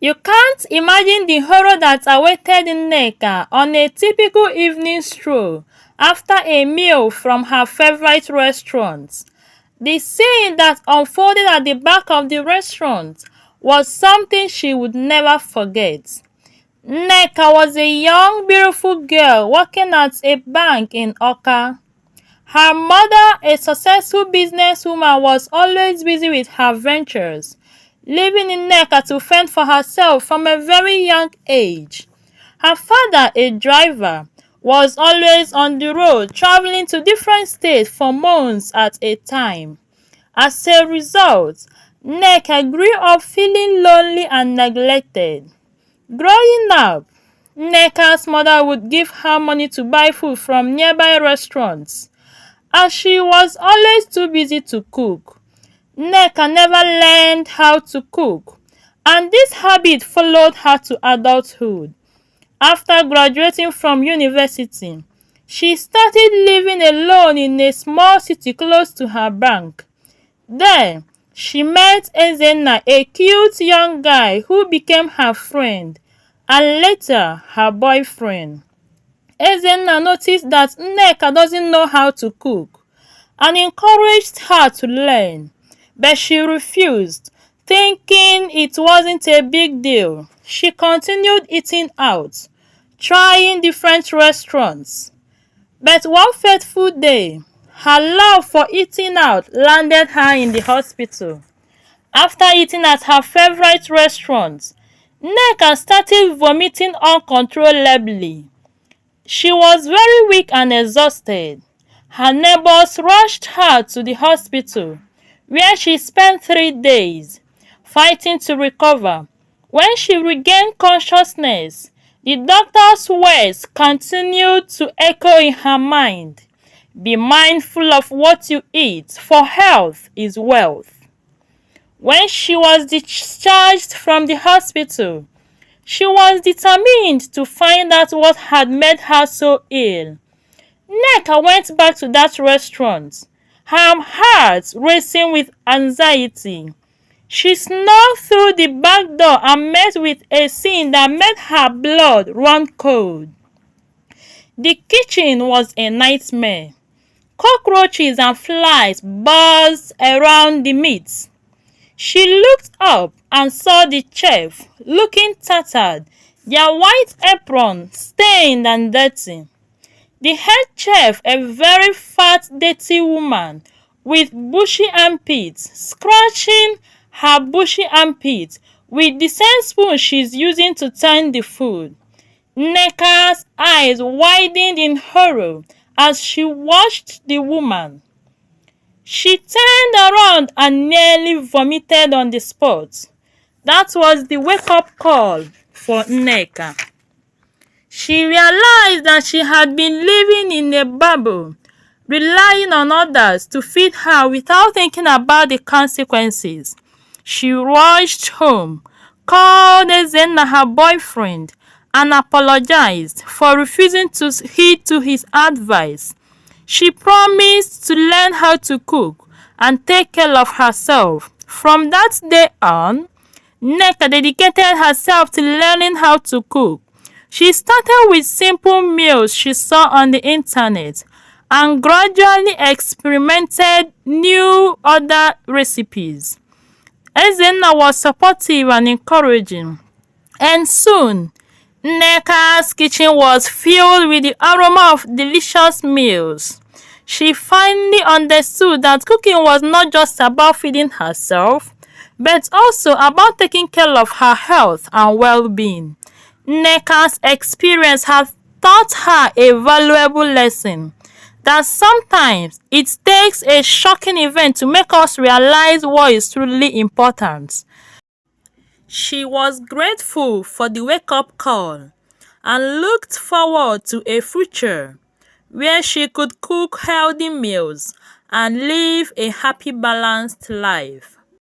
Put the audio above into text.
You can't imagine the horror that awaited Nneka on a typical evening stroll after a meal from her favorite restaurant. The scene that unfolded at the back of the restaurant was something she would never forget. Nneka was a young, beautiful girl working at a bank in Oka. Her mother, a successful businesswoman, was always busy with her ventures, leaving Nneka to fend for herself from a very young age. Her father, a driver, was always on the road, traveling to different states for months at a time. As a result, Nneka grew up feeling lonely and neglected. Growing up, Nneka's mother would give her money to buy food from nearby restaurants, as she was always too busy to cook. Nneka never learned how to cook, and this habit followed her to adulthood. After graduating from university, she started living alone in a small city close to her bank. There, she met Ezenna, a cute young guy who became her friend and later her boyfriend. Ezenna noticed that Nneka doesn't know how to cook and encouraged her to learn, but she refused, thinking it wasn't a big deal. She continued eating out, trying different restaurants. But one fateful day, her love for eating out landed her in the hospital. After eating at her favorite restaurant, Nneka started vomiting uncontrollably. She was very weak and exhausted. Her neighbors rushed her to the hospital, where she spent 3 days, fighting to recover. When she regained consciousness, the doctor's words continued to echo in her mind. Be mindful of what you eat, for health is wealth. When she was discharged from the hospital, she was determined to find out what had made her so ill. Nneka went back to that restaurant, her heart racing with anxiety. She snuck through the back door and met with a scene that made her blood run cold. The kitchen was a nightmare. Cockroaches and flies buzzed around the meat. She looked up and saw the chef, looking tattered, their white apron stained and dirty. The head chef, a very fat, dirty woman with bushy armpits, scratching her bushy armpits with the same spoon she's using to turn the food. Nneka's eyes widened in horror as she watched the woman. She turned around and nearly vomited on the spot. That was the wake-up call for Nneka. She realized that she had been living in a bubble, relying on others to feed her without thinking about the consequences. She rushed home, called Ezenna, her boyfriend, and apologized for refusing to heed to his advice. She promised to learn how to cook and take care of herself. From that day on, Nneka dedicated herself to learning how to cook. She started with simple meals she saw on the internet and gradually experimented new other recipes. Ezenna was supportive and encouraging, and soon Nneka's kitchen was filled with the aroma of delicious meals. She finally understood that cooking was not just about feeding herself, but also about taking care of her health and well-being. Nneka's experience has taught her a valuable lesson, that sometimes it takes a shocking event to make us realize what is truly important. She was grateful for the wake-up call and looked forward to a future where she could cook healthy meals and live a happy, balanced life.